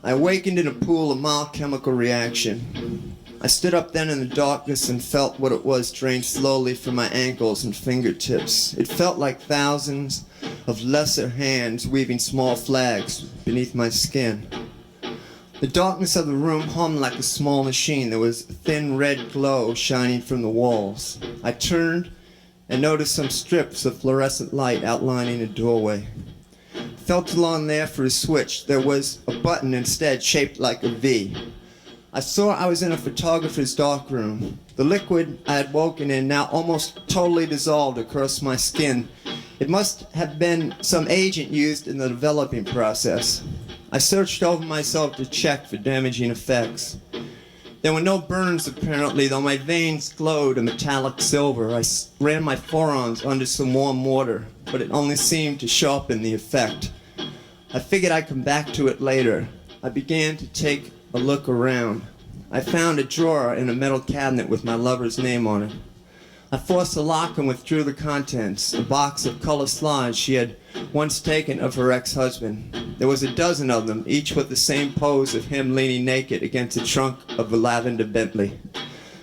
I awakened in a pool of mild chemical reaction. I stood up then in the darkness and felt what it was drain slowly from my ankles and fingertips. It felt like thousands of lesser hands weaving small flags beneath my skin. The darkness of the room hummed like a small machine. There was a thin red glow shining from the walls. I turned and noticed some strips of fluorescent light outlining a doorway. Felt along there for a switch. There was a button instead shaped like a V. I saw I was in a photographer's darkroom. The liquid I had woken in now almost totally dissolved across my skin. It must have been some agent used in the developing process. I searched over myself to check for damaging effects. There were no burns apparently, though my veins glowed a metallic silver. I ran my forearms under some warm water, but it only seemed to sharpen the effect. I figured I'd come back to it later. I began to take a look around. I found a drawer in a metal cabinet with my lover's name on it. I forced the lock and withdrew the contents, a box of color slides she had once taken of her ex-husband. There was a dozen of them, each with the same pose of him leaning naked against the trunk of a lavender Bentley.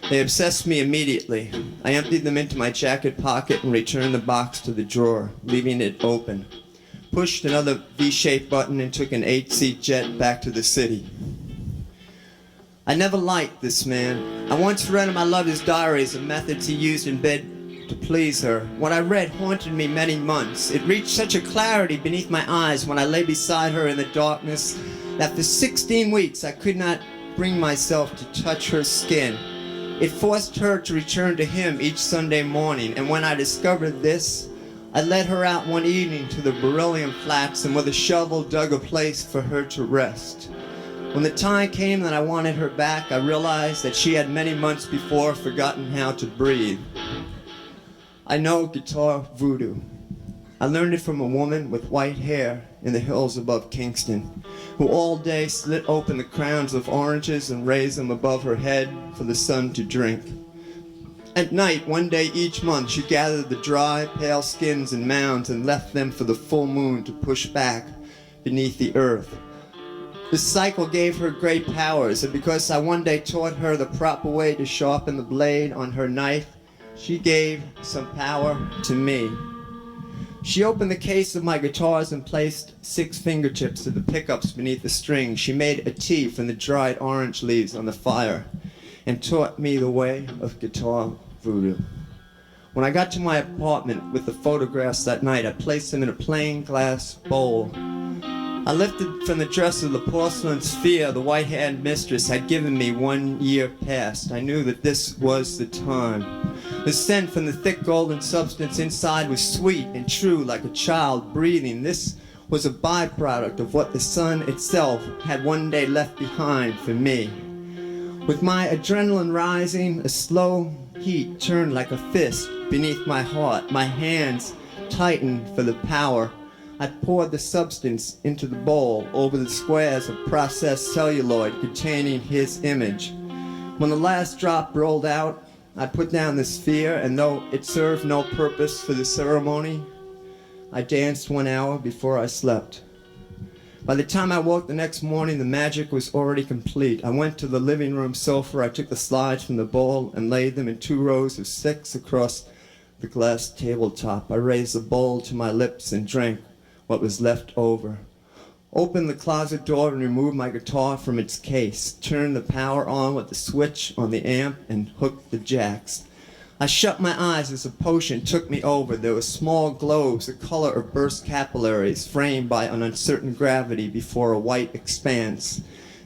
They obsessed me immediately. I emptied them into my jacket pocket and returned the box to the drawer, leaving it open. Pushed another V-shaped button and took an 8-seat jet back to the city. I never liked this man. I once read in my lover's diaries the methods he used in bed to please her. What I read haunted me many months. It reached such a clarity beneath my eyes when I lay beside her in the darkness that for 16 weeks I could not bring myself to touch her skin. It forced her to return to him each Sunday morning, and when I discovered this, I led her out one evening to the beryllium flats and with a shovel dug a place for her to rest. When the time came that I wanted her back, I realized that she had many months before forgotten how to breathe. I know guitar voodoo. I learned it from a woman with white hair in the hills above Kingston, who all day slit open the crowns of oranges and raised them above her head for the sun to drink. At night, one day each month, she gathered the dry, pale skins in mounds and left them for the full moon to push back beneath the earth. This cycle gave her great powers, and because I one day taught her the proper way to sharpen the blade on her knife, she gave some power to me. She opened the case of my guitars and placed 6 fingertips of the pickups beneath the strings. She made a tea from the dried orange leaves on the fire and taught me the way of guitar voodoo. When I got to my apartment with the photographs that night, I placed them in a plain glass bowl. I lifted from the dresser the porcelain sphere the white-haired mistress had given me 1 year past. I knew that this was the time. The scent from the thick golden substance inside was sweet and true, like a child breathing. This was a byproduct of what the sun itself had one day left behind for me. With my adrenaline rising, a slow heat turned like a fist beneath my heart. My hands tightened for the power. I poured the substance into the bowl over the squares of processed celluloid containing his image. When the last drop rolled out, I put down the sphere, and though it served no purpose for the ceremony, I danced 1 hour before I slept. By the time I woke the next morning, the magic was already complete. I went to the living room sofa. I took the slides from the bowl and laid them in 2 rows of 6 across the glass tabletop. I raised the bowl to my lips and drank what was left over. Opened the closet door and removed my guitar from its case. Turned the power on with the switch on the amp and hooked the jacks. I shut my eyes as a potion took me over. There were small globes, the color of burst capillaries, framed by an uncertain gravity before a white expanse.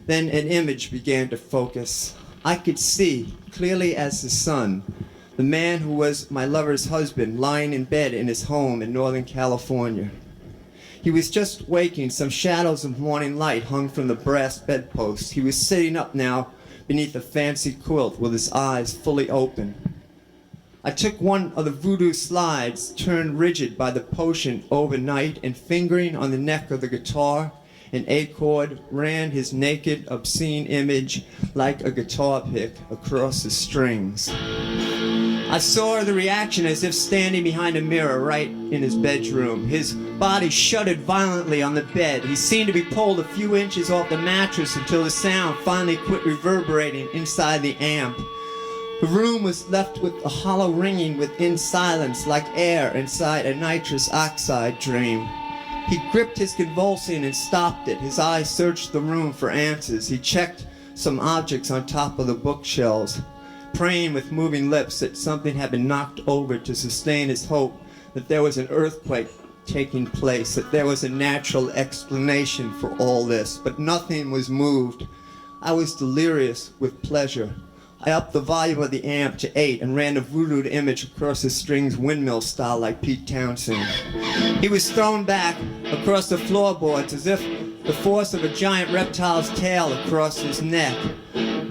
Then an image began to focus. I could see, clearly as the sun, the man who was my lover's husband lying in bed in his home in Northern California. He was just waking. Some shadows of morning light hung from the brass bedpost. He was sitting up now beneath a fancy quilt with his eyes fully open. I took one of the voodoo slides, turned rigid by the potion overnight, and fingering on the neck of the guitar, an A chord, ran his naked, obscene image like a guitar pick across the strings. I saw the reaction as if standing behind a mirror right in his bedroom. His body shuddered violently on the bed. He seemed to be pulled a few inches off the mattress until the sound finally quit reverberating inside the amp. The room was left with a hollow ringing within silence, like air inside a nitrous oxide dream. He gripped his convulsing and stopped it. His eyes searched the room for answers. He checked some objects on top of the bookshelves, praying with moving lips that something had been knocked over to sustain his hope that there was an earthquake taking place, that there was a natural explanation for all this. But nothing was moved. I was delirious with pleasure. I upped the volume of the amp to 8 and ran the Voodoo image across the strings windmill style like Pete Townsend. He was thrown back across the floorboards as if the force of a giant reptile's tail across his neck.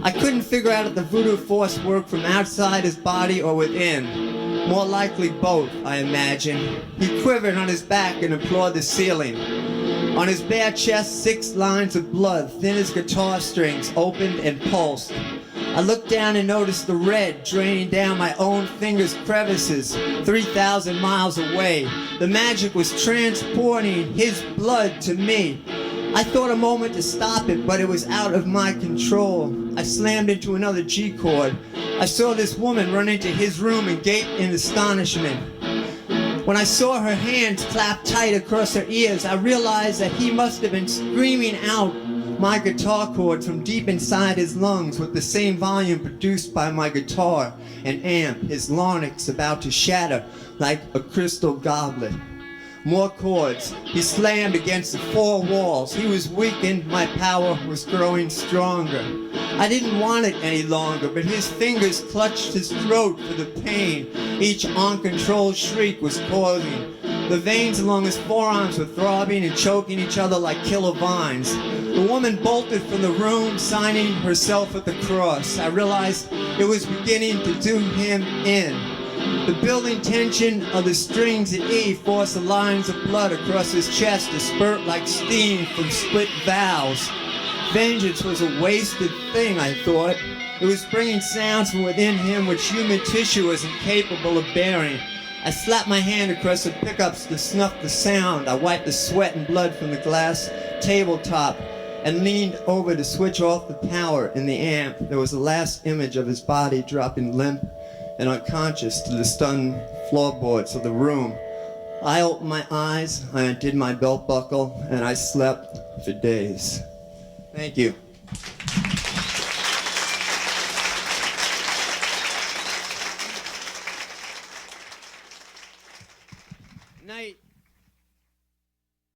I couldn't figure out if the Voodoo force worked from outside his body or within. More likely both, I imagine. He quivered on his back and implored the ceiling. On his bare chest, 6 lines of blood, thin as guitar strings, opened and pulsed. I looked down and noticed the red draining down my own fingers' crevices 3,000 miles away. The magic was transporting his blood to me. I thought a moment to stop it, but it was out of my control. I slammed into another G chord. I saw this woman run into his room and gape in astonishment. When I saw her hands clapped tight across her ears, I realized that he must have been screaming out my guitar chords from deep inside his lungs with the same volume produced by my guitar and amp, his larynx about to shatter like a crystal goblet. More chords. He slammed against the 4 walls. He was weakened. My power was growing stronger. I didn't want it any longer, but his fingers clutched his throat for the pain each uncontrolled shriek was causing. The veins along his forearms were throbbing and choking each other like killer vines. The woman bolted from the room, signing herself at the cross. I realized it was beginning to do him in. The building tension of the strings at E forced the lines of blood across his chest to spurt like steam from split valves. Vengeance was a wasted thing, I thought. It was bringing sounds from within him which human tissue was incapable of bearing. I slapped my hand across the pickups to snuff the sound. I wiped the sweat and blood from the glass tabletop and leaned over to switch off the power in the amp. There was a last image of his body dropping limp and unconscious to the stunned floorboards of the room. I opened my eyes, I undid my belt buckle, and I slept for days. Thank you.